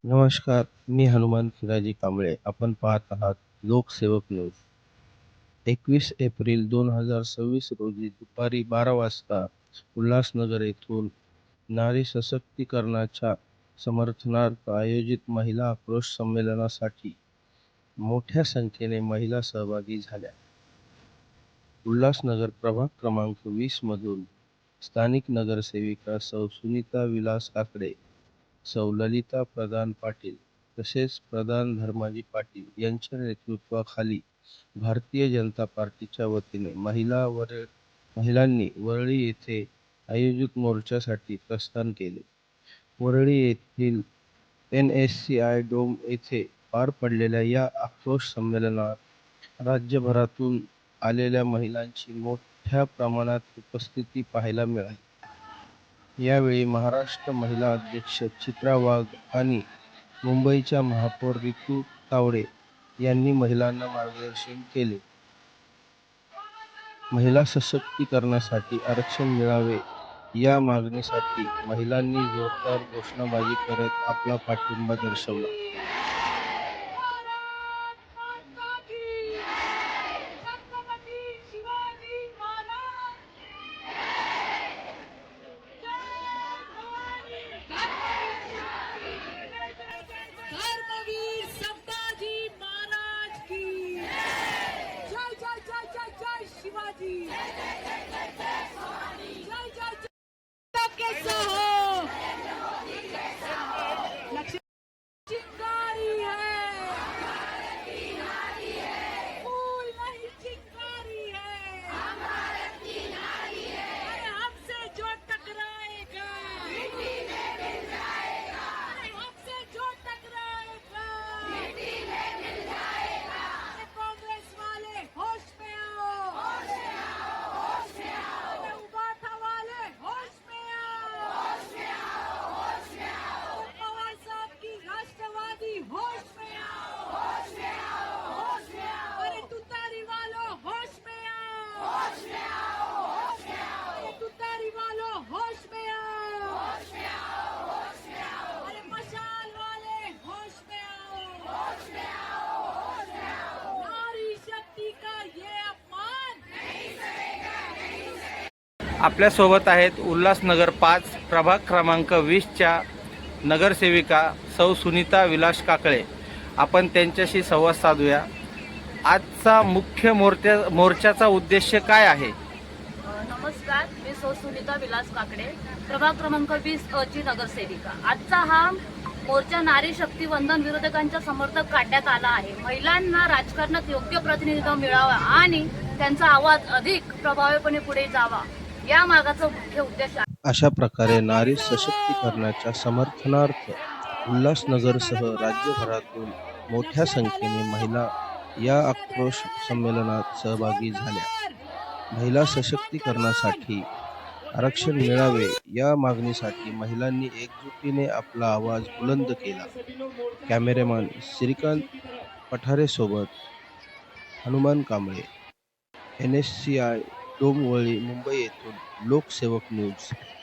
नमस्कार, मी हनुमान फिराजी कांबळे. आपण पाहत आहात लोकसेवक न्यूज. 21 एप्रिल 2026 रोजी दुपारी 12 वाजता उल्हासनगर येथून नारी सशक्तीकरणाच्या समर्थनार्थ आयोजित महिला आक्रोश संमेलनासाठी मोठ्या संख्येने महिला सहभागी झाल्या. उल्हासनगर प्रभाग क्रमांक 20 मधून स्थानिक नगरसेविका सौ सुनीता विलास काकडे, सौ ललिता प्रधान पाटील तसेच प्रधान धर्माजी पाटील यांच्या नेतृत्वाखाली भारतीय जनता पार्टीच्या वतीने महिलांनी वरळी येथे आयोजित मोर्चासाठी प्रस्थान केले. वरळी येथील NSCI डोम येथे पार पडलेल्या या आक्रोश संमेलनात राज्यभरातून आलेल्या महिलांची मोठ्या प्रमाणात उपस्थिती पाहायला मिळाली. यावेळी महाराष्ट्र महिला अध्यक्ष चित्रा वाघ आणि मुंबईच्या महापौर रितू तावडे यांनी महिलांना मार्गदर्शन केले. महिला सशक्तीकरणासाठी आरक्षण मिळावे या मागणीसाठी महिलांनी जोरदार घोषणाबाजी करत आपला पाठिंबा दर्शवला. धर्मवीर संभाजी महाराज की जय जय जय जय जय शिवाजी जय जय जय कैसा हो चिंगारी है फूल नहीं चिंगारी है अरे हमसे जो टकराएगा अरे हमसे जो टकराएगा अरे कांग्रेस वाले होश में आओ अरे उबाठा वाले होश में आओ पवार साहब की राष्ट्रवादी होश में आओ अरे तुतारी वालों होश में आओ अरे तुतारी वालों होश में आओ अरे मशाल वाले होश में आओ नारी शक्ति का ये अपमान आपल्यासोबत आहेत उल्हासनगर 5 प्रभाग क्रमांक 20च्या नगरसेविका सौ सुनीता विलास काकडे. आपण त्यांच्याशी संवाद साधूया. आजचा मुख्य मोर्चाचा उद्देश काय आहे? नमस्कार, मी सौ सुनीता विलास काकडे, प्रभाग क्रमांक 20 ची नगरसेविका. आजचा हा मोर्चा नारी शक्ती वंदन विरोधकांच्या समर्थक काढण्यात आला आहे. महिलांना राजकारणात योग्य प्रतिनिधित्व मिळावा आणि त्यांचा आवाज अधिक प्रभावीपणे पुढे जावा या मार्गाचा मुख्य उद्देश आहे. अशा प्रकारे नारी सशक्तीकरणाच्या समर्थनार्थ उल्हासनगरसह राज्यभरातून मोठ्या संख्येने महिला या आक्रोश संमेलनात सहभागी झाल्या. महिला सशक्तीकरणासाठी आरक्षण मिळावे या मागणीसाठी महिलांनी एकजुटीने आपला आवाज बुलंद केला. कॅमेरामॅन श्रीकांत पठारेसोबत हनुमान कांबळे, NSCI डोम वरळी, मुंबई येथून लोकसेवक न्यूज.